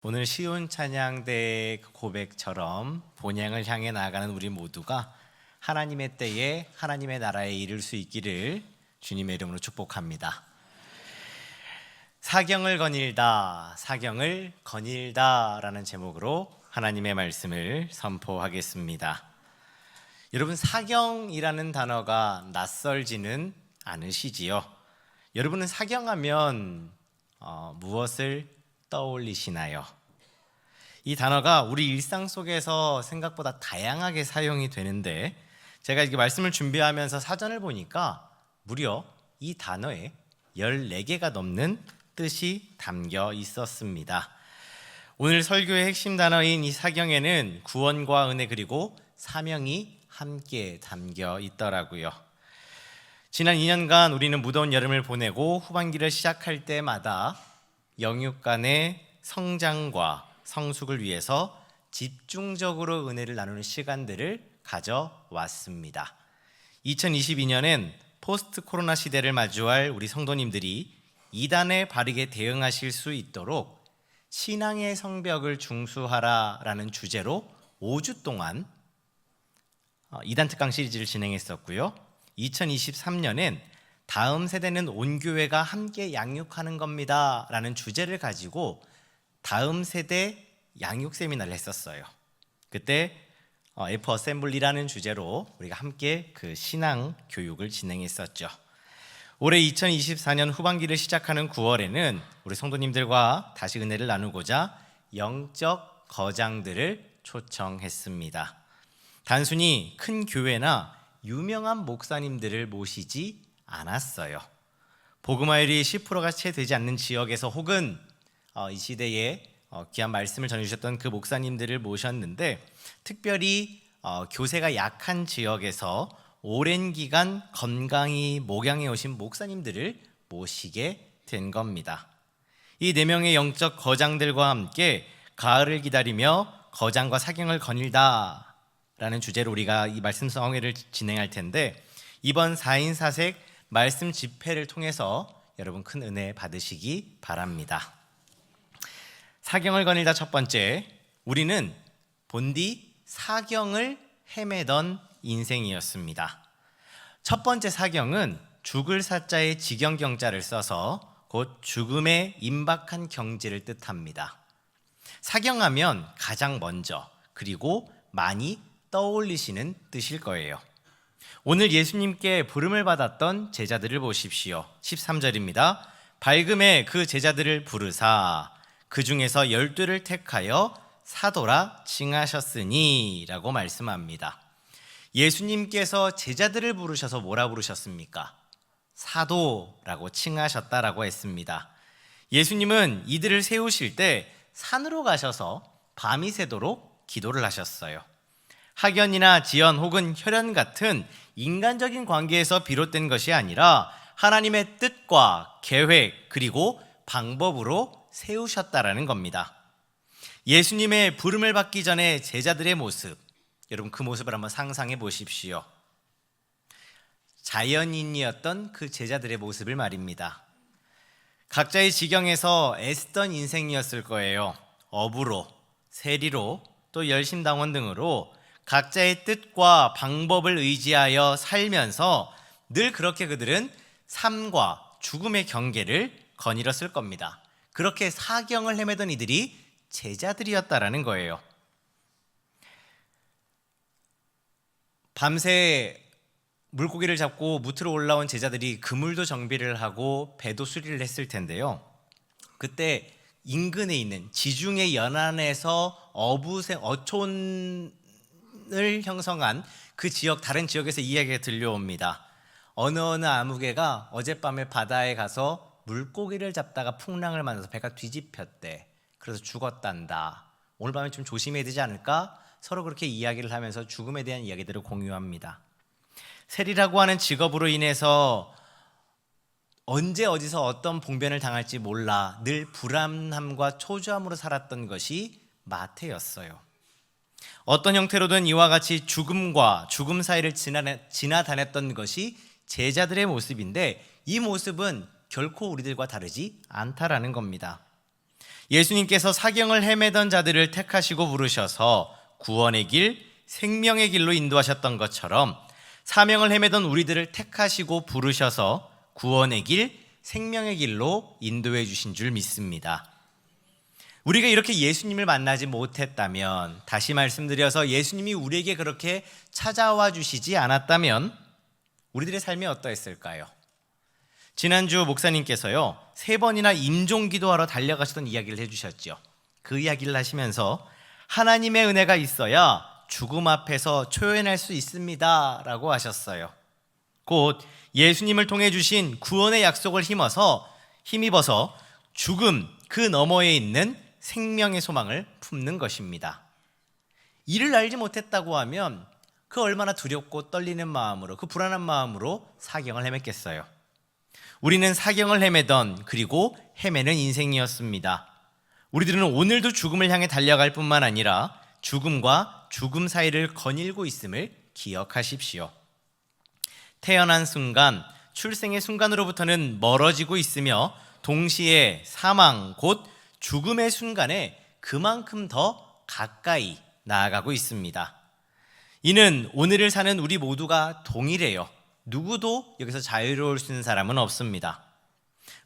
오늘 쉬운 찬양대의 고백처럼 본향을 향해 나아가는 우리 모두가 하나님의 때에 하나님의 나라에 이를 수 있기를 주님의 이름으로 축복합니다. 사경을 거닐다, 사경을 거닐다 라는 제목으로 하나님의 말씀을 선포하겠습니다. 여러분, 사경이라는 단어가 낯설지는 않으시지요? 여러분은 사경하면 무엇을 떠올리시나요? 이 단어가 우리 일상 속에서 생각보다 다양하게 사용이 되는데, 제가 이렇게 말씀을 준비하면서 사전을 보니까 무려 이 단어에 14개가 넘는 뜻이 담겨 있었습니다. 오늘 설교의 핵심 단어인 이 사경에는 구원과 은혜 그리고 사명이 함께 담겨 있더라고요. 지난 2년간 우리는 무더운 여름을 보내고 후반기를 시작할 때마다 영육 간의 성장과 성숙을 위해서 집중적으로 은혜를 나누는 시간들을 가져왔습니다. 2022년엔 포스트 코로나 시대를 마주할 우리 성도님들이 이단에 바르게 대응하실 수 있도록 신앙의 성벽을 중수하라라는 주제로 5주 동안 이단 특강 시리즈를 진행했었고요. 2023년엔 다음 세대는 온 교회가 함께 양육하는 겁니다 라는 주제를 가지고 다음 세대 양육 세미나를 했었어요. 그때 F 어셈블리라는 주제로 우리가 함께 그 신앙 교육을 진행했었죠. 올해 2024년 후반기를 시작하는 9월에는 우리 성도님들과 다시 은혜를 나누고자 영적 거장들을 초청했습니다. 단순히 큰 교회나 유명한 목사님들을 모시지 않았어요. 복음화율이 10%가 채 되지 않는 지역에서 혹은 이 시대에 귀한 말씀을 전해주셨던 그 목사님들을 모셨는데, 특별히 교세가 약한 지역에서 오랜 기간 건강히 목양해 오신 목사님들을 모시게 된 겁니다. 이 4명의 영적 거장들과 함께 가을을 기다리며 거장과 사경을 거닐다 라는 주제로 우리가 이 말씀 성회를 진행할 텐데, 이번 4인 4색 말씀 집회를 통해서 여러분 큰 은혜 받으시기 바랍니다. 사경을 거닐다 첫 번째, 우리는 본디 사경을 헤매던 인생이었습니다. 첫 번째 사경은 죽을 사자에 직영경자를 써서 곧 죽음의 임박한 경지를 뜻합니다. 사경하면 가장 먼저 그리고 많이 떠올리시는 뜻일 거예요. 오늘 예수님께 부름을 받았던 제자들을 보십시오. 13절입니다. 밝음에 그 제자들을 부르사 그 중에서 12를 택하여 사도라 칭하셨으니 라고 말씀합니다. 예수님께서 제자들을 부르셔서 뭐라 부르셨습니까? 사도라고 칭하셨다라고 했습니다. 예수님은 이들을 세우실 때 산으로 가셔서 밤이 새도록 기도를 하셨어요. 학연이나 지연 혹은 혈연 같은 인간적인 관계에서 비롯된 것이 아니라 하나님의 뜻과 계획 그리고 방법으로 세우셨다라는 겁니다. 예수님의 부름을 받기 전에 제자들의 모습, 여러분 그 모습을 한번 상상해 보십시오. 자연인이었던 그 제자들의 모습을 말입니다. 각자의 지경에서 애쓰던 인생이었을 거예요. 업으로, 세리로, 또 열심당원 등으로 각자의 뜻과 방법을 의지하여 살면서 늘 그렇게 그들은 삶과 죽음의 경계를 거닐었을 겁니다. 그렇게 사경을 헤매던 이들이 제자들이었다라는 거예요. 밤새 물고기를 잡고 무트로 올라온 제자들이 그물도 정비를 하고 배도 수리를 했을 텐데요. 그때 인근에 있는 지중해 연안에서 어촌을 형성한 그 지역, 다른 지역에서 이야기가 들려옵니다. 어느 아무개가 어젯밤에 바다에 가서 물고기를 잡다가 풍랑을 만나서 배가 뒤집혔대. 그래서 죽었단다. 오늘 밤에 좀 조심해야 되지 않을까? 서로 그렇게 이야기를 하면서 죽음에 대한 이야기들을 공유합니다. 세리라고 하는 직업으로 인해서 언제 어디서 어떤 봉변을 당할지 몰라 늘 불안함과 초조함으로 살았던 것이 마태였어요. 어떤 형태로든 이와 같이 죽음과 죽음 사이를 지나다녔던 것이 제자들의 모습인데, 이 모습은 결코 우리들과 다르지 않다라는 겁니다. 예수님께서 사경을 헤매던 자들을 택하시고 부르셔서 구원의 길, 생명의 길로 인도하셨던 것처럼 사명을 헤매던 우리들을 택하시고 부르셔서 구원의 길, 생명의 길로 인도해 주신 줄 믿습니다. 우리가 이렇게 예수님을 만나지 못했다면, 다시 말씀드려서 예수님이 우리에게 그렇게 찾아와 주시지 않았다면 우리들의 삶이 어떠했을까요? 지난주 목사님께서요 3번이나 임종기도하러 달려가시던 이야기를 해주셨죠. 그 이야기를 하시면서 하나님의 은혜가 있어야 죽음 앞에서 초연할 수 있습니다 라고 하셨어요. 곧 예수님을 통해 주신 구원의 약속을 힘입어서 죽음 그 너머에 있는 생명의 소망을 품는 것입니다. 이를 알지 못했다고 하면 그 얼마나 두렵고 떨리는 마음으로, 그 불안한 마음으로 사경을 헤맸겠어요. 우리는 사경을 헤매던, 그리고 헤매는 인생이었습니다. 우리들은 오늘도 죽음을 향해 달려갈 뿐만 아니라 죽음과 죽음 사이를 거닐고 있음을 기억하십시오. 태어난 순간, 출생의 순간으로부터는 멀어지고 있으며 동시에 사망, 곧 죽음의 순간에 그만큼 더 가까이 나아가고 있습니다. 이는 오늘을 사는 우리 모두가 동일해요. 누구도 여기서 자유로울 수 있는 사람은 없습니다.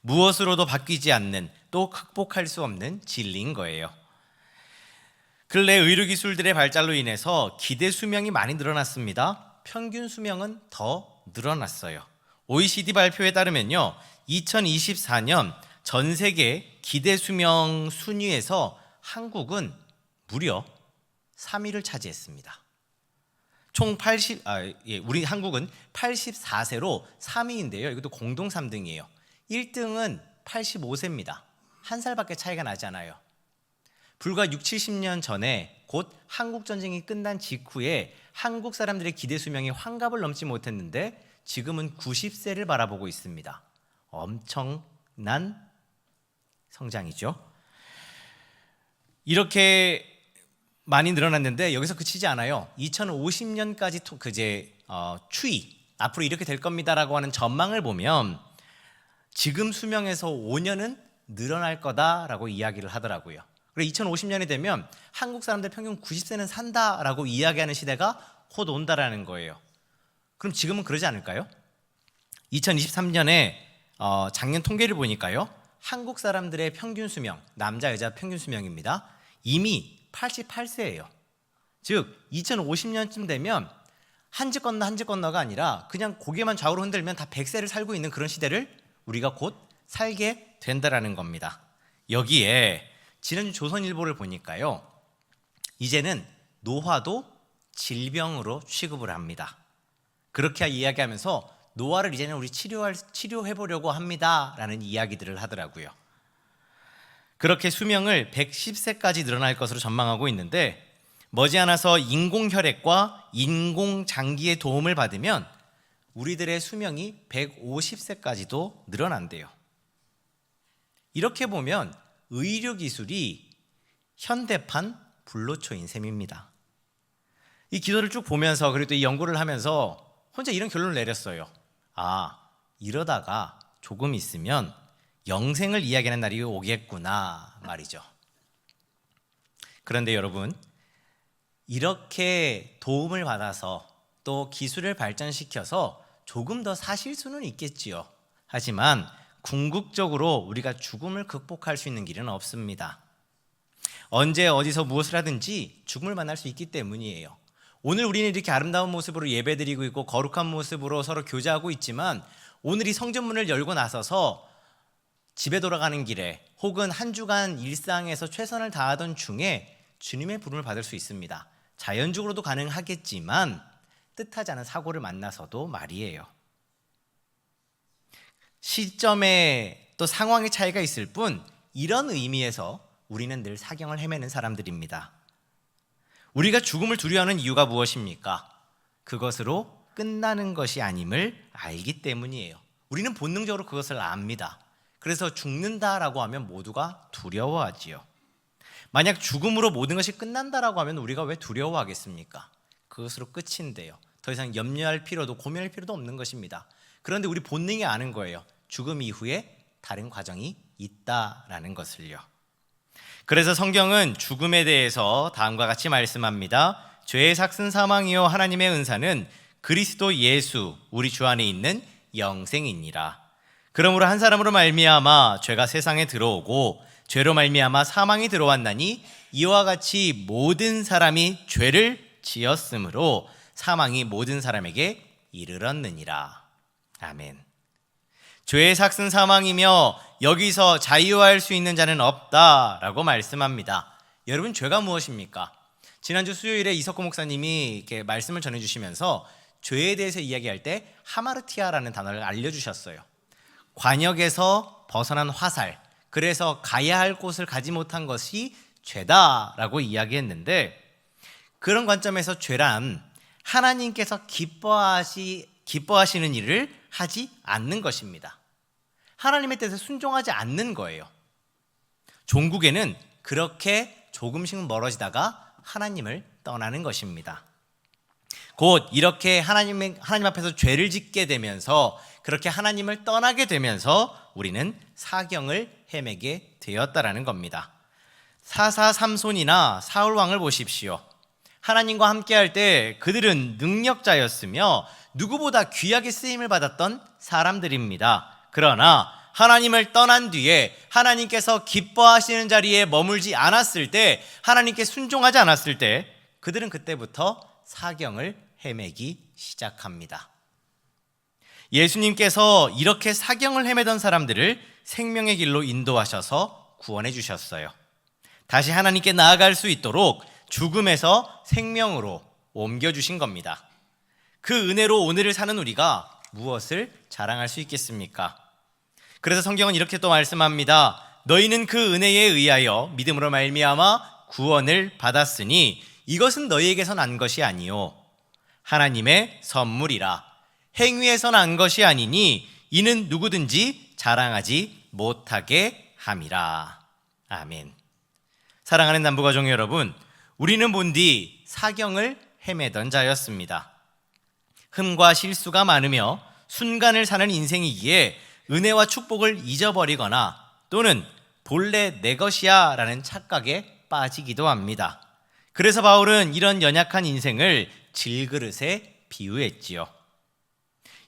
무엇으로도 바뀌지 않는, 또 극복할 수 없는 진리인 거예요. 근래 의료기술들의 발달로 인해서 기대 수명이 많이 늘어났습니다. 평균 수명은 더 늘어났어요. OECD 발표에 따르면요 2024년 전 세계 기대 수명 순위에서 한국은 무려 3위를 차지했습니다. 우리 한국은 84세로 3위인데요. 이것도 공동 3등이에요. 1등은 85세입니다. 한 살밖에 차이가 나지 않아요. 불과 60-70년 전에 곧 한국전쟁이 끝난 직후에 한국 사람들의 기대 수명이 환갑을 넘지 못했는데 지금은 90세를 바라보고 있습니다. 엄청난 성장이죠. 이렇게 많이 늘어났는데 여기서 그치지 않아요. 2050년까지 추이, 앞으로 이렇게 될 겁니다라고 하는 전망을 보면 지금 수명에서 5년은 늘어날 거다라고 이야기를 하더라고요. 그리고 2050년이 되면 한국 사람들 평균 90세는 산다라고 이야기하는 시대가 곧 온다라는 거예요. 그럼 지금은 그러지 않을까요? 2023년에 작년 통계를 보니까요 한국 사람들의 평균 수명, 남자 여자 평균 수명입니다. 이미 88세예요. 즉 2050년쯤 되면 한 집 건너 한 집 건너가 아니라 그냥 고개만 좌우로 흔들면 다 100세를 살고 있는 그런 시대를 우리가 곧 살게 된다라는 겁니다. 여기에 지난주 조선일보를 보니까요 이제는 노화도 질병으로 취급을 합니다. 그렇게 이야기하면서 노화를 이제는 우리 치료해보려고 합니다 라는 이야기들을 하더라고요. 그렇게 수명을 110세까지 늘어날 것으로 전망하고 있는데 머지않아서 인공혈액과 인공장기의 도움을 받으면 우리들의 수명이 150세까지도 늘어난대요. 이렇게 보면 의료기술이 현대판 불로초인 셈입니다. 이 기도를 쭉 보면서 그리고 또 이 연구를 하면서 혼자 이런 결론을 내렸어요. 이러다가 조금 있으면 영생을 이야기하는 날이 오겠구나 말이죠. 그런데 여러분, 이렇게 도움을 받아서 또 기술을 발전시켜서 조금 더 사실 수는 있겠지요. 하지만 궁극적으로 우리가 죽음을 극복할 수 있는 길은 없습니다. 언제 어디서 무엇을 하든지 죽음을 만날 수 있기 때문이에요. 오늘 우리는 이렇게 아름다운 모습으로 예배드리고 있고 거룩한 모습으로 서로 교제하고 있지만 오늘 이 성전문을 열고 나서서 집에 돌아가는 길에 혹은 한 주간 일상에서 최선을 다하던 중에 주님의 부름을 받을 수 있습니다. 자연적으로도 가능하겠지만 뜻하지 않은 사고를 만나서도 말이에요. 시점에 또 상황의 차이가 있을 뿐 이런 의미에서 우리는 늘 사경을 헤매는 사람들입니다. 우리가 죽음을 두려워하는 이유가 무엇입니까? 그것으로 끝나는 것이 아님을 알기 때문이에요. 우리는 본능적으로 그것을 압니다. 그래서 죽는다라고 하면 모두가 두려워하지요. 만약 죽음으로 모든 것이 끝난다라고 하면 우리가 왜 두려워하겠습니까? 그것으로 끝인데요. 더 이상 염려할 필요도 고민할 필요도 없는 것입니다. 그런데 우리 본능이 아는 거예요. 죽음 이후에 다른 과정이 있다라는 것을요. 그래서 성경은 죽음에 대해서 다음과 같이 말씀합니다. 죄의 삭슨 사망이요 하나님의 은사는 그리스도 예수 우리 주 안에 있는 영생이니라. 그러므로 한 사람으로 말미암아 죄가 세상에 들어오고 죄로 말미암아 사망이 들어왔나니 이와 같이 모든 사람이 죄를 지었으므로 사망이 모든 사람에게 이르렀느니라. 아멘. 죄의 삭슨 사망이며 여기서 자유할 수 있는 자는 없다라고 말씀합니다. 여러분, 죄가 무엇입니까? 지난주 수요일에 이석구 목사님이 이렇게 말씀을 전해주시면서 죄에 대해서 이야기할 때 하마르티아라는 단어를 알려주셨어요. 관역에서 벗어난 화살, 그래서 가야 할 곳을 가지 못한 것이 죄다라고 이야기했는데, 그런 관점에서 죄란 하나님께서 기뻐하시는 일을 하지 않는 것입니다. 하나님의 뜻에 순종하지 않는 거예요. 종국에는 그렇게 조금씩 멀어지다가 하나님을 떠나는 것입니다. 곧 이렇게 하나님 앞에서 죄를 짓게 되면서, 그렇게 하나님을 떠나게 되면서 우리는 사경을 헤매게 되었다라는 겁니다. 사사 삼손이나 사울 왕을 보십시오. 하나님과 함께할 때 그들은 능력자였으며 누구보다 귀하게 쓰임을 받았던 사람들입니다. 그러나 하나님을 떠난 뒤에 하나님께서 기뻐하시는 자리에 머물지 않았을 때, 하나님께 순종하지 않았을 때 그들은 그때부터 사경을 헤매기 시작합니다. 예수님께서 이렇게 사경을 헤매던 사람들을 생명의 길로 인도하셔서 구원해 주셨어요. 다시 하나님께 나아갈 수 있도록 죽음에서 생명으로 옮겨주신 겁니다. 그 은혜로 오늘을 사는 우리가 무엇을 자랑할 수 있겠습니까? 그래서 성경은 이렇게 또 말씀합니다. 너희는 그 은혜에 의하여 믿음으로 말미암아 구원을 받았으니 이것은 너희에게서 난 것이 아니요 하나님의 선물이라. 행위에서 난 것이 아니니 이는 누구든지 자랑하지 못하게 함이라. 아멘. 사랑하는 남부가족 여러분, 우리는 본디 사경을 헤매던 자였습니다. 흠과 실수가 많으며 순간을 사는 인생이기에 은혜와 축복을 잊어버리거나 또는 본래 내 것이야 라는 착각에 빠지기도 합니다. 그래서 바울은 이런 연약한 인생을 질그릇에 비유했지요.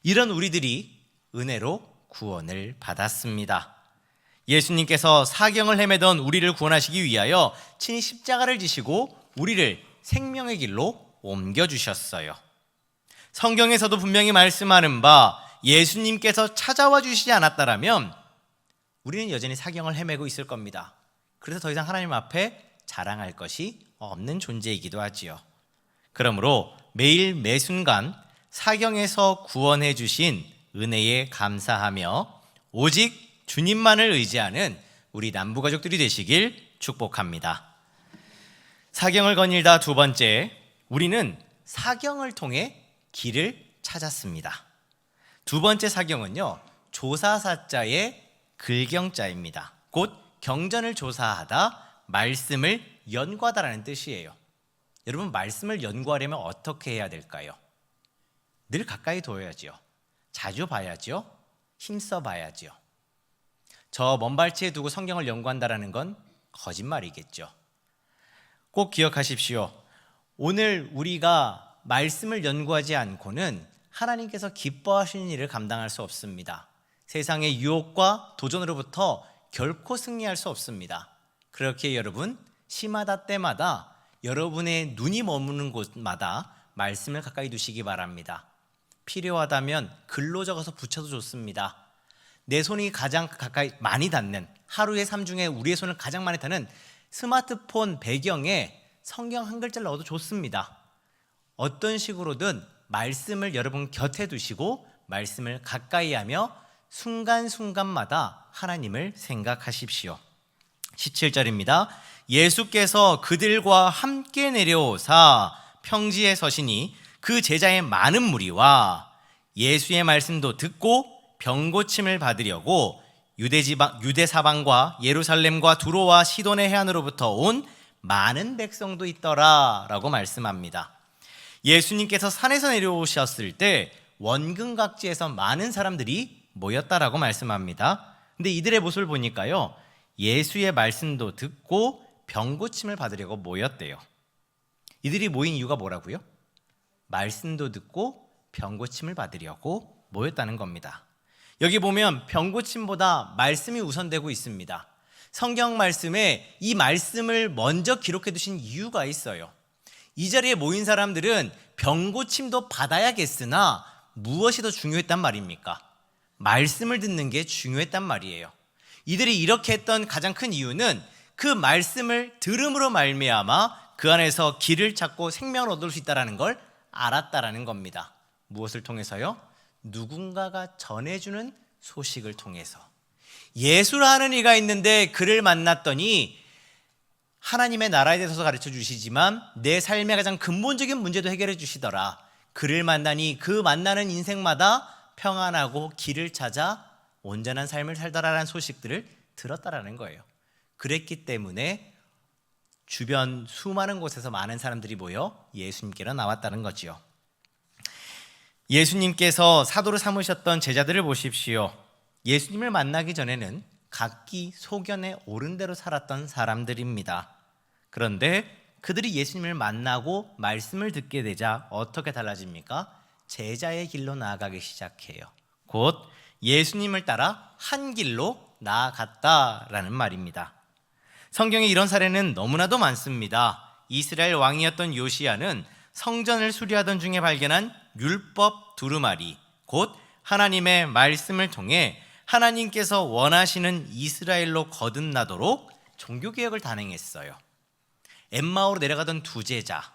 이런 우리들이 은혜로 구원을 받았습니다. 예수님께서 사경을 헤매던 우리를 구원하시기 위하여 친히 십자가를 지시고 우리를 생명의 길로 옮겨주셨어요. 성경에서도 분명히 말씀하는 바, 예수님께서 찾아와 주시지 않았다라면 우리는 여전히 사경을 헤매고 있을 겁니다. 그래서 더 이상 하나님 앞에 자랑할 것이 없는 존재이기도 하지요. 그러므로 매일 매순간 사경에서 구원해 주신 은혜에 감사하며 오직 주님만을 의지하는 우리 남부가족들이 되시길 축복합니다. 사경을 거닐다 두 번째, 우리는 사경을 통해 길을 찾았습니다. 두 번째 사경은요, 조사사자의 글경자입니다. 곧 경전을 조사하다, 말씀을 연구하다라는 뜻이에요. 여러분, 말씀을 연구하려면 어떻게 해야 될까요? 늘 가까이 둬야지요. 자주 봐야지요. 힘써 봐야지요. 저 먼 발치에 두고 성경을 연구한다라는 건 거짓말이겠죠. 꼭 기억하십시오. 오늘 우리가 말씀을 연구하지 않고는 하나님께서 기뻐하시는 일을 감당할 수 없습니다. 세상의 유혹과 도전으로부터 결코 승리할 수 없습니다. 그렇게 여러분, 시마다 때마다 여러분의 눈이 머무는 곳마다 말씀을 가까이 두시기 바랍니다. 필요하다면 글로 적어서 붙여도 좋습니다. 내 손이 가장 가까이 많이 닿는, 하루의 삶 중에 우리의 손을 가장 많이 닿는 스마트폰 배경에 성경 한 글자를 넣어도 좋습니다. 어떤 식으로든 말씀을 여러분 곁에 두시고 말씀을 가까이 하며 순간순간마다 하나님을 생각하십시오. 17절입니다. 예수께서 그들과 함께 내려오사 평지에 서시니 그 제자의 많은 무리와 예수의 말씀도 듣고 병고침을 받으려고 유대 사방과 예루살렘과 두로와 시돈의 해안으로부터 온 많은 백성도 있더라 라고 말씀합니다. 예수님께서 산에서 내려오셨을 때 원근각지에서 많은 사람들이 모였다라고 말씀합니다. 근데 이들의 모습을 보니까요, 예수의 말씀도 듣고 병고침을 받으려고 모였대요. 이들이 모인 이유가 뭐라고요? 말씀도 듣고 병고침을 받으려고 모였다는 겁니다. 여기 보면 병고침보다 말씀이 우선되고 있습니다. 성경 말씀에 이 말씀을 먼저 기록해 두신 이유가 있어요. 이 자리에 모인 사람들은 병고침도 받아야겠으나 무엇이 더 중요했단 말입니까? 말씀을 듣는 게 중요했단 말이에요. 이들이 이렇게 했던 가장 큰 이유는 그 말씀을 들음으로 말미암아 그 안에서 길을 찾고 생명을 얻을 수 있다는 걸 알았다라는 겁니다. 무엇을 통해서요? 누군가가 전해주는 소식을 통해서. 예수라는 이가 있는데 그를 만났더니 하나님의 나라에 대해서 가르쳐 주시지만 내 삶의 가장 근본적인 문제도 해결해 주시더라. 그를 만나니 그 만나는 인생마다 평안하고 길을 찾아 온전한 삶을 살더라라는 소식들을 들었다라는 거예요. 그랬기 때문에 주변 수많은 곳에서 많은 사람들이 모여 예수님께로 나왔다는 거지요. 예수님께서 사도로 삼으셨던 제자들을 보십시오. 예수님을 만나기 전에는 각기 소견에 옳은 대로 살았던 사람들입니다. 그런데 그들이 예수님을 만나고 말씀을 듣게 되자 어떻게 달라집니까? 제자의 길로 나아가기 시작해요. 곧 예수님을 따라 한 길로 나아갔다라는 말입니다. 성경에 이런 사례는 너무나도 많습니다. 이스라엘 왕이었던 요시야는 성전을 수리하던 중에 발견한 율법 두루마리, 곧 하나님의 말씀을 통해 하나님께서 원하시는 이스라엘로 거듭나도록 종교개혁을 단행했어요. 엠마오로 내려가던 두 제자,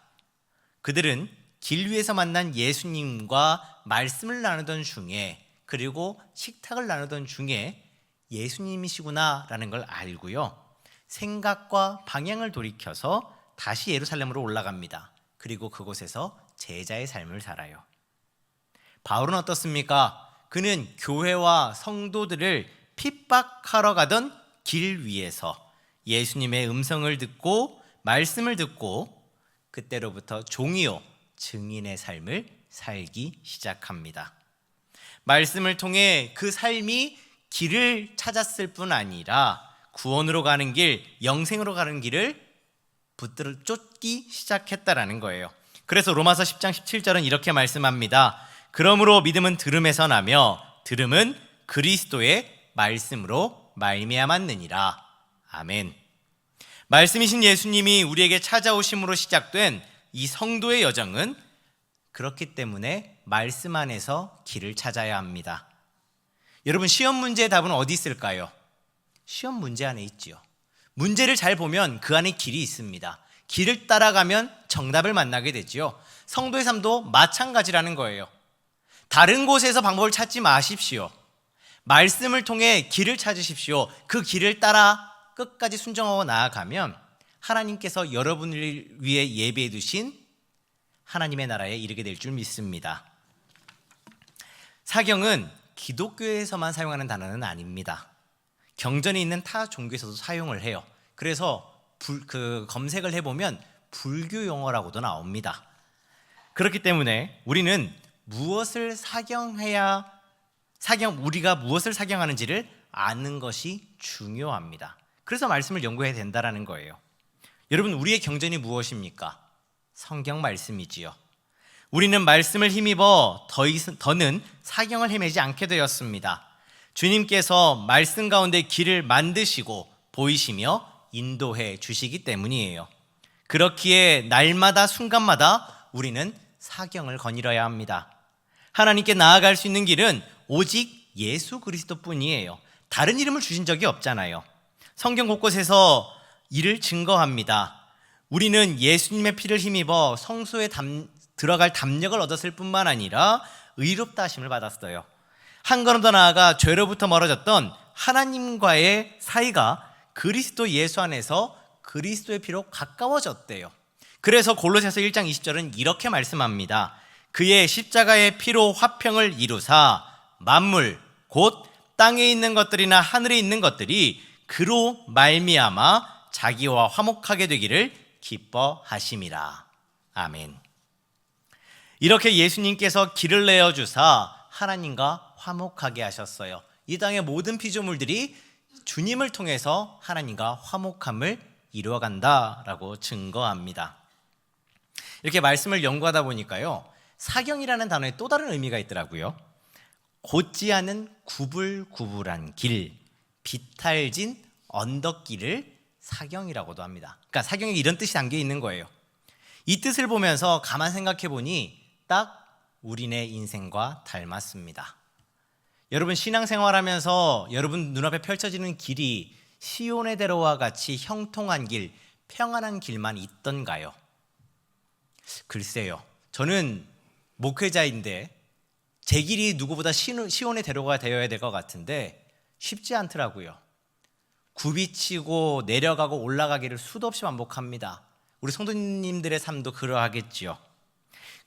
그들은 길 위에서 만난 예수님과 말씀을 나누던 중에, 그리고 식탁을 나누던 중에 예수님이시구나라는 걸 알고요, 생각과 방향을 돌이켜서 다시 예루살렘으로 올라갑니다. 그리고 그곳에서 제자의 삶을 살아요. 바울은 어떻습니까? 그는 교회와 성도들을 핍박하러 가던 길 위에서 예수님의 음성을 듣고 말씀을 듣고 그때로부터 종이요 증인의 삶을 살기 시작합니다. 말씀을 통해 그 삶이 길을 찾았을 뿐 아니라 구원으로 가는 길, 영생으로 가는 길을 붙들어 쫓기 시작했다라는 거예요. 그래서 로마서 10장 17절은 이렇게 말씀합니다. 그러므로 믿음은 들음에서 나며 들음은 그리스도의 말씀으로 말미암았느니라. 아멘. 말씀이신 예수님이 우리에게 찾아오심으로 시작된 이 성도의 여정은 그렇기 때문에 말씀 안에서 길을 찾아야 합니다. 여러분, 시험 문제의 답은 어디 있을까요? 시험 문제 안에 있지요. 문제를 잘 보면 그 안에 길이 있습니다. 길을 따라가면 정답을 만나게 되지요. 성도의 삶도 마찬가지라는 거예요. 다른 곳에서 방법을 찾지 마십시오. 말씀을 통해 길을 찾으십시오. 그 길을 따라 끝까지 순종하고 나아가면 하나님께서 여러분을 위해 예비해 두신 하나님의 나라에 이르게 될 줄 믿습니다. 사경은 기독교에서만 사용하는 단어는 아닙니다. 경전에 있는 타 종교에서도 사용을 해요. 그래서 검색을 해보면 불교 용어라고도 나옵니다. 그렇기 때문에 우리는 우리가 무엇을 사경하는지를 아는 것이 중요합니다. 그래서 말씀을 연구해야 된다는 거예요. 여러분, 우리의 경전이 무엇입니까? 성경 말씀이지요. 우리는 말씀을 힘입어 더는 사경을 헤매지 않게 되었습니다. 주님께서 말씀 가운데 길을 만드시고 보이시며 인도해 주시기 때문이에요. 그렇기에 날마다 순간마다 우리는 사경을 거닐어야 합니다. 하나님께 나아갈 수 있는 길은 오직 예수 그리스도뿐이에요. 다른 이름을 주신 적이 없잖아요. 성경 곳곳에서 이를 증거합니다. 우리는 예수님의 피를 힘입어 성소에 들어갈 담력을 얻었을 뿐만 아니라 의롭다 하심을 받았어요. 한 걸음 더 나아가 죄로부터 멀어졌던 하나님과의 사이가 그리스도 예수 안에서 그리스도의 피로 가까워졌대요. 그래서 골로새서 1장 20절은 이렇게 말씀합니다. 그의 십자가의 피로 화평을 이루사 만물 곧 땅에 있는 것들이나 하늘에 있는 것들이 그로 말미암아 자기와 화목하게 되기를 기뻐하심이라. 아멘. 이렇게 예수님께서 길을 내어주사 하나님과 화목하게 하셨어요. 이 땅의 모든 피조물들이 주님을 통해서 하나님과 화목함을 이루어간다라고 증거합니다. 이렇게 말씀을 연구하다 보니까요, 사경이라는 단어에 또 다른 의미가 있더라고요. 곧지 않은 구불구불한 길, 비탈진 언덕길을 사경이라고도 합니다. 그러니까 사경에 이런 뜻이 담겨 있는 거예요. 이 뜻을 보면서 가만 생각해 보니 딱 우리네 인생과 닮았습니다. 여러분, 신앙생활하면서 여러분 눈앞에 펼쳐지는 길이 시온의 대로와 같이 형통한 길, 평안한 길만 있던가요? 글쎄요. 저는 목회자인데 제 길이 누구보다 시온의 대로가 되어야 될 것 같은데 쉽지 않더라고요. 굽이치고 내려가고 올라가기를 수도 없이 반복합니다. 우리 성도님들의 삶도 그러하겠지요.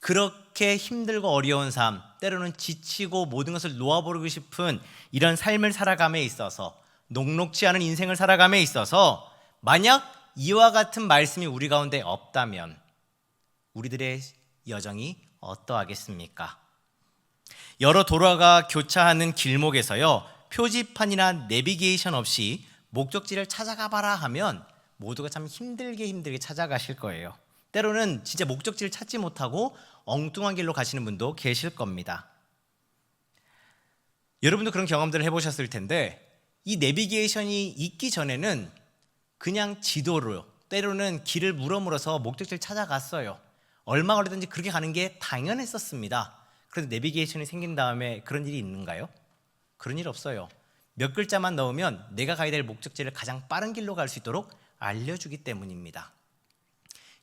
그렇게 힘들고 어려운 삶, 때로는 지치고 모든 것을 놓아버리고 싶은 이런 삶을 살아감에 있어서, 녹록지 않은 인생을 살아감에 있어서 만약 이와 같은 말씀이 우리 가운데 없다면 우리들의 여정이 어떠하겠습니까? 여러 도로가 교차하는 길목에서요, 표지판이나 내비게이션 없이 목적지를 찾아가 봐라 하면 모두가 참 힘들게 찾아가실 거예요. 때로는 진짜 목적지를 찾지 못하고 엉뚱한 길로 가시는 분도 계실 겁니다. 여러분도 그런 경험들을 해보셨을 텐데, 이 내비게이션이 있기 전에는 그냥 지도로, 때로는 길을 물어물어서 목적지를 찾아갔어요. 얼마 걸리든지 그렇게 가는 게 당연했었습니다. 그런데 내비게이션이 생긴 다음에 그런 일이 있는가요? 그런 일 없어요. 몇 글자만 넣으면 내가 가야 될 목적지를 가장 빠른 길로 갈 수 있도록 알려주기 때문입니다.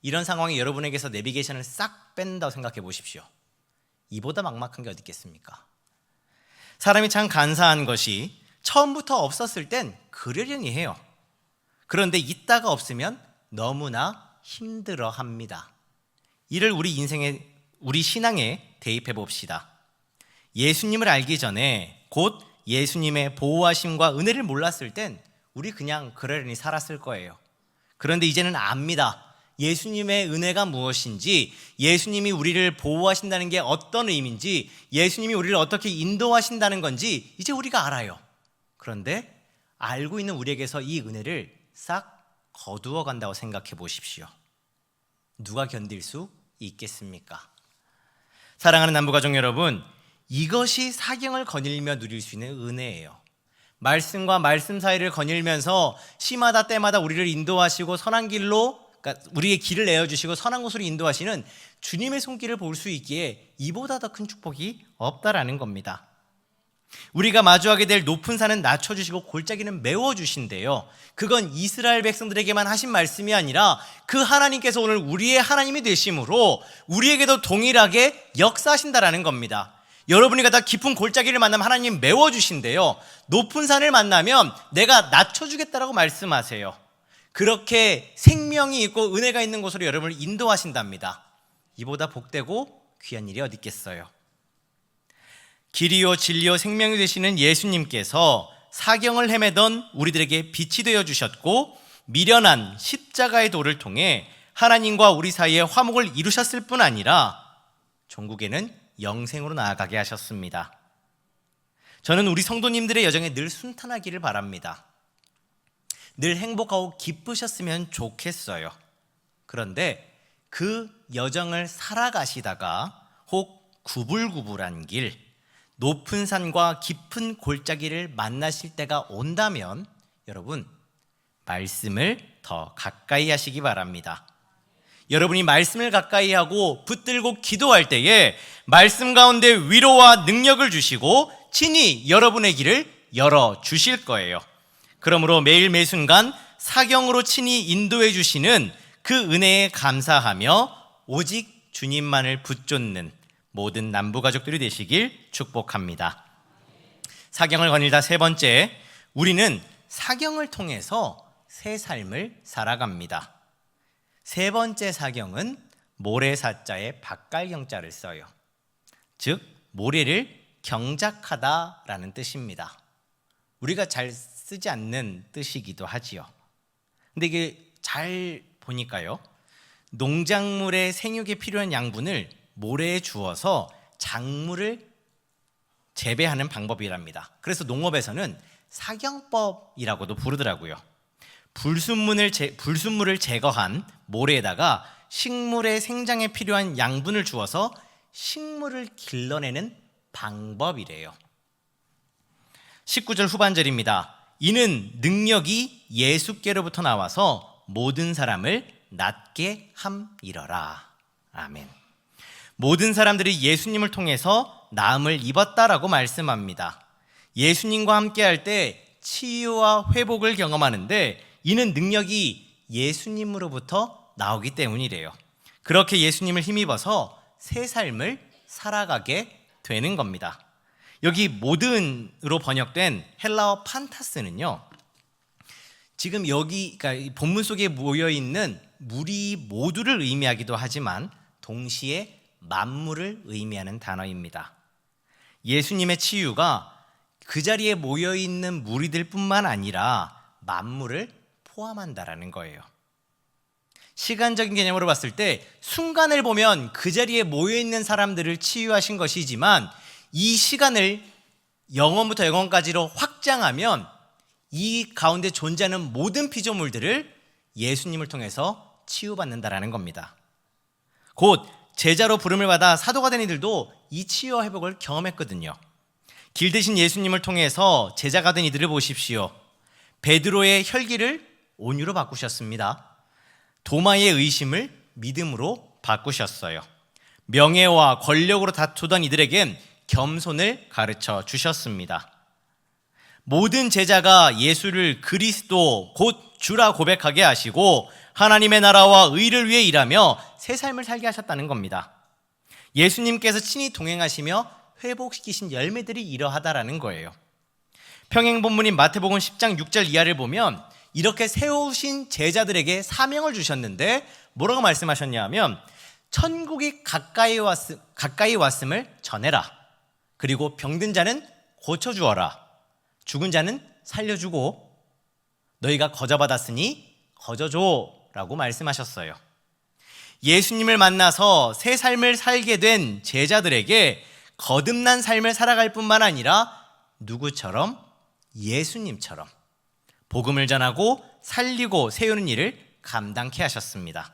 이런 상황이 여러분에게서 내비게이션을 싹 뺀다고 생각해 보십시오. 이보다 막막한 게 어디 있겠습니까? 사람이 참 간사한 것이 처음부터 없었을 땐 그러려니 해요. 그런데 있다가 없으면 너무나 힘들어합니다. 이를 우리 인생에, 우리 신앙에 대입해 봅시다. 예수님을 알기 전에, 곧 예수님의 보호하심과 은혜를 몰랐을 땐 우리 그냥 그러려니 살았을 거예요. 그런데 이제는 압니다. 예수님의 은혜가 무엇인지, 예수님이 우리를 보호하신다는 게 어떤 의미인지, 예수님이 우리를 어떻게 인도하신다는 건지 이제 우리가 알아요. 그런데 알고 있는 우리에게서 이 은혜를 싹 거두어 간다고 생각해 보십시오. 누가 견딜 수 있겠습니까? 사랑하는 남부가족 여러분, 이것이 사경을 거닐며 누릴 수 있는 은혜예요. 말씀과 말씀 사이를 거닐면서 시마다 때마다 우리를 인도하시고 선한 길로, 그러니까 우리의 길을 내어주시고 선한 곳으로 인도하시는 주님의 손길을 볼 수 있기에 이보다 더 큰 축복이 없다라는 겁니다. 우리가 마주하게 될 높은 산은 낮춰주시고 골짜기는 메워주신대요. 그건 이스라엘 백성들에게만 하신 말씀이 아니라 그 하나님께서 오늘 우리의 하나님이 되심으로 우리에게도 동일하게 역사하신다라는 겁니다. 여러분이 가다 깊은 골짜기를 만나면 하나님 메워주신대요. 높은 산을 만나면 내가 낮춰주겠다라고 말씀하세요. 그렇게 생명이 있고 은혜가 있는 곳으로 여러분을 인도하신답니다. 이보다 복되고 귀한 일이 어디 있겠어요? 길이요 진리요 생명이 되시는 예수님께서 사경을 헤매던 우리들에게 빛이 되어 주셨고, 미련한 십자가의 도를 통해 하나님과 우리 사이에 화목을 이루셨을 뿐 아니라 종국에는 영생으로 나아가게 하셨습니다. 저는 우리 성도님들의 여정에 늘 순탄하기를 바랍니다. 늘 행복하고 기쁘셨으면 좋겠어요. 그런데 그 여정을 살아가시다가 혹 구불구불한 길, 높은 산과 깊은 골짜기를 만나실 때가 온다면 여러분, 말씀을 더 가까이 하시기 바랍니다. 여러분이 말씀을 가까이 하고 붙들고 기도할 때에 말씀 가운데 위로와 능력을 주시고 친히 여러분의 길을 열어주실 거예요. 그러므로 매일 매순간 사경으로 친히 인도해 주시는 그 은혜에 감사하며 오직 주님만을 붙잡는 모든 남부가족들이 되시길 축복합니다. 사경을 거닐다 세 번째, 우리는 사경을 통해서 새 삶을 살아갑니다. 세 번째 사경은 모래사자에 박갈경자를 써요. 즉 모래를 경작하다라는 뜻입니다. 우리가 잘 쓰지 않는 뜻이기도 하지요. 근데 이게 잘 보니까요, 농작물의 생육에 필요한 양분을 모래에 주어서 작물을 재배하는 방법이랍니다. 그래서 농업에서는 사경법이라고도 부르더라고요. 불순물을 제거한 모래에다가 식물의 생장에 필요한 양분을 주어서 식물을 길러내는 방법이래요. 19절 후반절입니다. 이는 능력이 예수께로부터 나와서 모든 사람을 낫게 함이러라. 아멘. 모든 사람들이 예수님을 통해서 나음을 입었다라고 말씀합니다. 예수님과 함께할 때 치유와 회복을 경험하는데 이는 능력이 예수님으로부터 나오기 때문이래요. 그렇게 예수님을 힘입어서 새 삶을 살아가게 되는 겁니다. 여기 모든으로 번역된 헬라어 판타스는요, 지금 여기 그러니까 본문 속에 모여 있는 무리 모두를 의미하기도 하지만 동시에 만물을 의미하는 단어입니다. 예수님의 치유가 그 자리에 모여 있는 무리들뿐만 아니라 만물을 포함한다라는 거예요. 시간적인 개념으로 봤을 때 순간을 보면 그 자리에 모여 있는 사람들을 치유하신 것이지만 이 시간을 영원부터 영원까지로 확장하면 이 가운데 존재하는 모든 피조물들을 예수님을 통해서 치유받는다라는 겁니다. 곧 제자로 부름을 받아 사도가 된 이들도 이 치유와 회복을 경험했거든요. 길드신 예수님을 통해서 제자가 된 이들을 보십시오. 베드로의 혈기를 온유로 바꾸셨습니다. 도마의 의심을 믿음으로 바꾸셨어요. 명예와 권력으로 다투던 이들에겐 겸손을 가르쳐 주셨습니다. 모든 제자가 예수를 그리스도 곧 주라 고백하게 하시고 하나님의 나라와 의를 위해 일하며 새 삶을 살게 하셨다는 겁니다. 예수님께서 친히 동행하시며 회복시키신 열매들이 이러하다라는 거예요. 평행 본문인 마태복음 10장 6절 이하를 보면 이렇게 세우신 제자들에게 사명을 주셨는데 뭐라고 말씀하셨냐 하면 천국이 가까이 왔음을 전해라. 그리고 병든 자는 고쳐주어라. 죽은 자는 살려주고 너희가 거저받았으니 거저줘 라고 말씀하셨어요. 예수님을 만나서 새 삶을 살게 된 제자들에게 거듭난 삶을 살아갈 뿐만 아니라 누구처럼? 예수님처럼 복음을 전하고 살리고 세우는 일을 감당케 하셨습니다.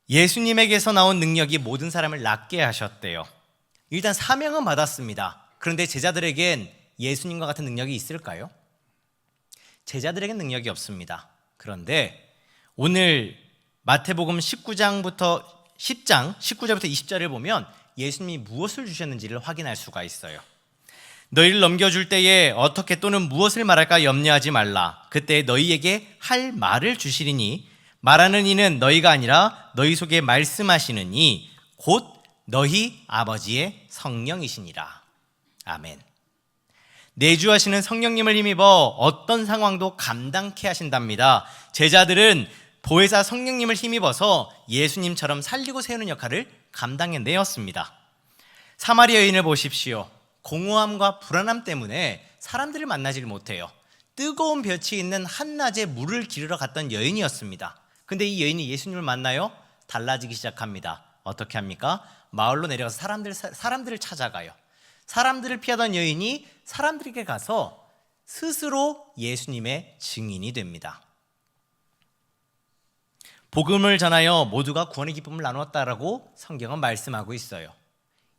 예수님에게서 나온 능력이 모든 사람을 낫게 하셨대요. 일단 사명은 받았습니다. 그런데 제자들에겐 예수님과 같은 능력이 있을까요? 제자들에겐 능력이 없습니다. 그런데 오늘 마태복음 10장 19절부터 20절을 보면 예수님이 무엇을 주셨는지를 확인할 수가 있어요. 너희를 넘겨줄 때에 어떻게 또는 무엇을 말할까 염려하지 말라. 그때 너희에게 할 말을 주시리니 말하는 이는 너희가 아니라 너희 속에 말씀하시는 이 곧 너희 아버지의 성령이시니라. 아멘. 내주하시는 성령님을 힘입어 어떤 상황도 감당케 하신답니다. 제자들은 보혜사 성령님을 힘입어서 예수님처럼 살리고 세우는 역할을 감당해내었습니다. 사마리아 여인을 보십시오. 공허함과 불안함 때문에 사람들을 만나질 못해요. 뜨거운 볕이 있는 한낮에 물을 기르러 갔던 여인이었습니다. 근데 이 여인이 예수님을 만나요? 달라지기 시작합니다. 어떻게 합니까? 마을로 내려가서 사람들을 찾아가요. 사람들을 피하던 여인이 사람들에게 가서 스스로 예수님의 증인이 됩니다. 복음을 전하여 모두가 구원의 기쁨을 나누었다라고 성경은 말씀하고 있어요.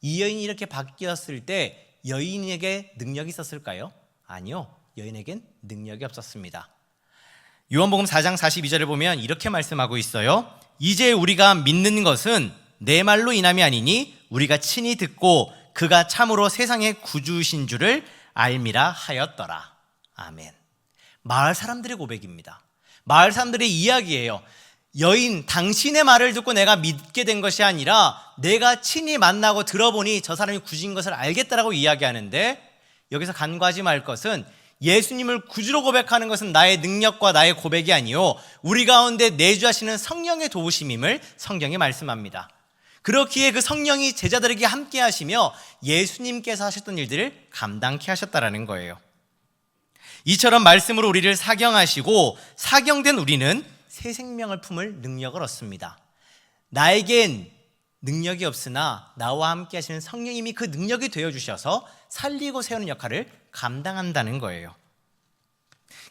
이 여인이 이렇게 바뀌었을 때 여인에게 능력이 있었을까요? 아니요. 여인에겐 능력이 없었습니다. 요한복음 4장 42절을 보면 이렇게 말씀하고 있어요. 이제 우리가 믿는 것은 내 말로 인함이 아니니 우리가 친히 듣고 그가 참으로 세상의 구주신 줄을 알미라 하였더라. 아멘. 마을 사람들의 고백입니다. 마을 사람들의 이야기예요. 여인, 당신의 말을 듣고 내가 믿게 된 것이 아니라 내가 친히 만나고 들어보니 저 사람이 구주인 것을 알겠다라고 이야기하는데 여기서 간과하지 말 것은 예수님을 구주로 고백하는 것은 나의 능력과 나의 고백이 아니요 우리 가운데 내주하시는 성령의 도우심임을 성경이 말씀합니다. 그렇기에 그 성령이 제자들에게 함께 하시며 예수님께서 하셨던 일들을 감당케 하셨다라는 거예요. 이처럼 말씀으로 우리를 사경하시고 사경된 우리는 새 생명을 품을 능력을 얻습니다. 나에겐 능력이 없으나 나와 함께 하시는 성령님이 그 능력이 되어주셔서 살리고 세우는 역할을 감당한다는 거예요.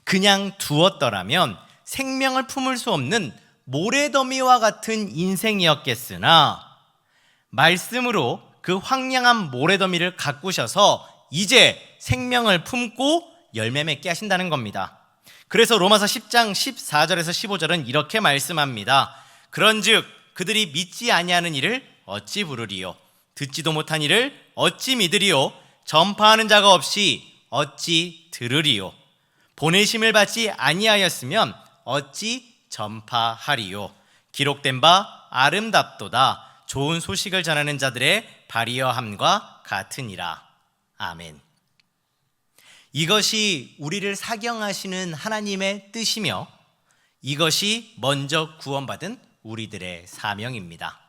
그냥 두었더라면 생명을 품을 수 없는 모래더미와 같은 인생이었겠으나 말씀으로 그 황량한 모래더미를 가꾸셔서 이제 생명을 품고 열매 맺게 하신다는 겁니다. 그래서 로마서 10장 14절에서 15절은 이렇게 말씀합니다. 그런즉 그들이 믿지 아니하는 이를 어찌 부르리요? 듣지도 못한 이를 어찌 믿으리요? 전파하는 자가 없이 어찌 들으리요? 보내심을 받지 아니하였으면 어찌 전파하리요? 기록된 바 아름답도다. 좋은 소식을 전하는 자들의 발이어함과 같으니라. 아멘. 이것이 우리를 사경하시는 하나님의 뜻이며 이것이 먼저 구원받은 우리들의 사명입니다.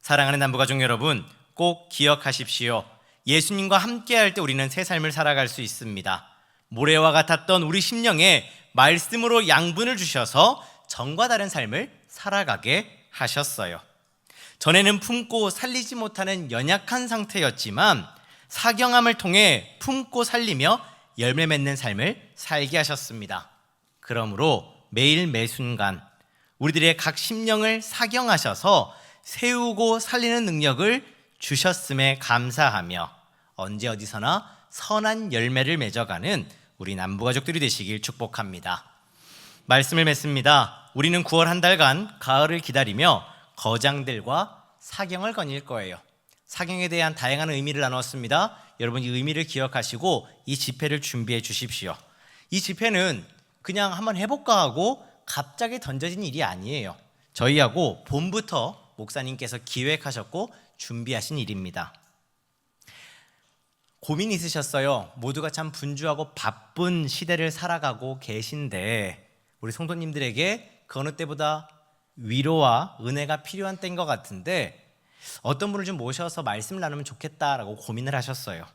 사랑하는 남부가족 여러분, 꼭 기억하십시오. 예수님과 함께할 때 우리는 새 삶을 살아갈 수 있습니다. 모래와 같았던 우리 심령에 말씀으로 양분을 주셔서 전과 다른 삶을 살아가게 하셨어요. 전에는 품고 살리지 못하는 연약한 상태였지만 사경함을 통해 품고 살리며 열매 맺는 삶을 살게 하셨습니다. 그러므로 매일 매순간 우리들의 각 심령을 사경하셔서 세우고 살리는 능력을 주셨음에 감사하며 언제 어디서나 선한 열매를 맺어가는 우리 남부가족들이 되시길 축복합니다. 말씀을 맺습니다. 우리는 9월 한 달간 가을을 기다리며 거장들과 사경을 거닐 거예요. 사경에 대한 다양한 의미를 나눴습니다. 여러분 이 의미를 기억하시고 이 집회를 준비해 주십시오. 이 집회는 그냥 한번 해볼까 하고 갑자기 던져진 일이 아니에요. 저희하고 봄부터 목사님께서 기획하셨고 준비하신 일입니다. 고민 있으셨어요. 모두가 참 분주하고 바쁜 시대를 살아가고 계신데 우리 성도님들에게 그 어느 때보다 위로와 은혜가 필요한 때인 것 같은데 어떤 분을 좀 모셔서 말씀을 나누면 좋겠다라고 고민을 하셨어요.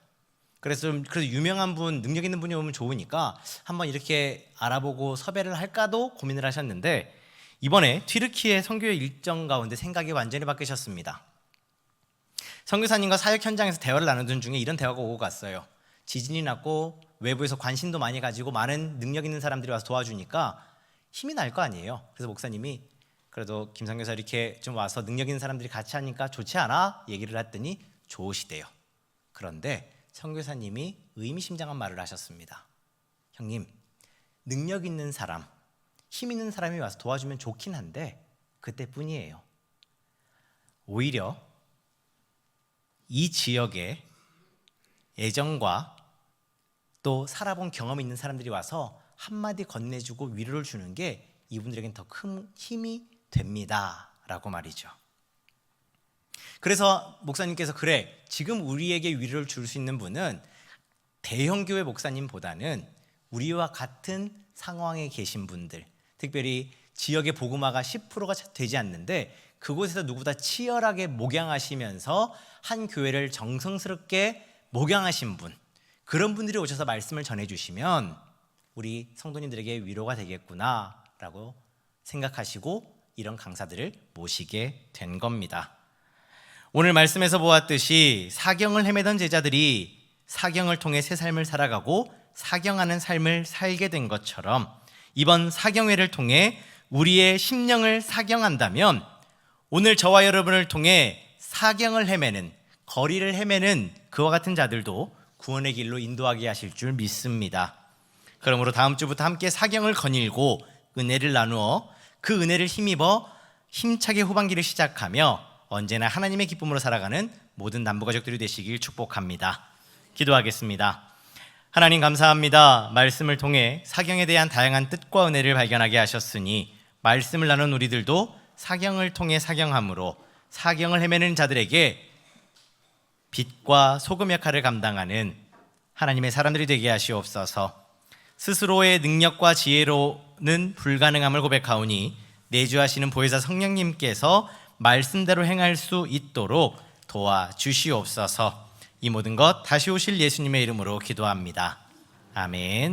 그래서 유명한 분, 능력 있는 분이 오면 좋으니까 한번 이렇게 알아보고 섭외를 할까도 고민을 하셨는데 이번에 튀르키예 선교회 일정 가운데 생각이 완전히 바뀌셨습니다. 선교사님과 사역 현장에서 대화를 나누던 중에 이런 대화가 오고 갔어요. 지진이 났고 외부에서 관심도 많이 가지고 많은 능력 있는 사람들이 와서 도와주니까 힘이 날 거 아니에요. 그래서 목사님이 그래도 김 선교사 이렇게 좀 와서 능력 있는 사람들이 같이 하니까 좋지 않아? 얘기를 했더니 좋으시대요. 그런데 선교사님이 의미심장한 말을 하셨습니다. 형님, 능력 있는 사람, 힘 있는 사람이 와서 도와주면 좋긴 한데 그때뿐이에요. 오히려 이 지역에 애정과 또 살아본 경험이 있는 사람들이 와서 한마디 건네주고 위로를 주는 게 이분들에겐 더 큰 힘이 됩니다 라고 말이죠. 그래서 목사님께서 그래, 지금 우리에게 위로를 줄 수 있는 분은 대형교회 목사님보다는 우리와 같은 상황에 계신 분들, 특별히 지역의 복음화가 10%가 되지 않는데 그곳에서 누구보다 치열하게 목양하시면서 한 교회를 정성스럽게 목양하신 분, 그런 분들이 오셔서 말씀을 전해주시면 우리 성도님들에게 위로가 되겠구나라고 생각하시고 이런 강사들을 모시게 된 겁니다. 오늘 말씀에서 보았듯이 사경을 헤매던 제자들이 사경을 통해 새 삶을 살아가고 사경하는 삶을 살게 된 것처럼 이번 사경회를 통해 우리의 심령을 사경한다면 오늘 저와 여러분을 통해 사경을 헤매는, 거리를 헤매는 그와 같은 자들도 구원의 길로 인도하게 하실 줄 믿습니다. 그러므로 다음 주부터 함께 사경을 거닐고 은혜를 나누어 그 은혜를 힘입어 힘차게 후반기를 시작하며 언제나 하나님의 기쁨으로 살아가는 모든 남부가족들이 되시길 축복합니다. 기도하겠습니다. 하나님 감사합니다. 말씀을 통해 사경에 대한 다양한 뜻과 은혜를 발견하게 하셨으니 말씀을 나눈 우리들도 사경을 통해 사경함으로 사경을 헤매는 자들에게 빛과 소금 역할을 감당하는 하나님의 사람들이 되게 하시옵소서. 스스로의 능력과 지혜로는 불가능함을 고백하오니 내주하시는 보혜사 성령님께서 말씀대로 행할 수 있도록 도와주시옵소서. 이 모든 것 다시 오실 예수님의 이름으로 기도합니다. 아멘.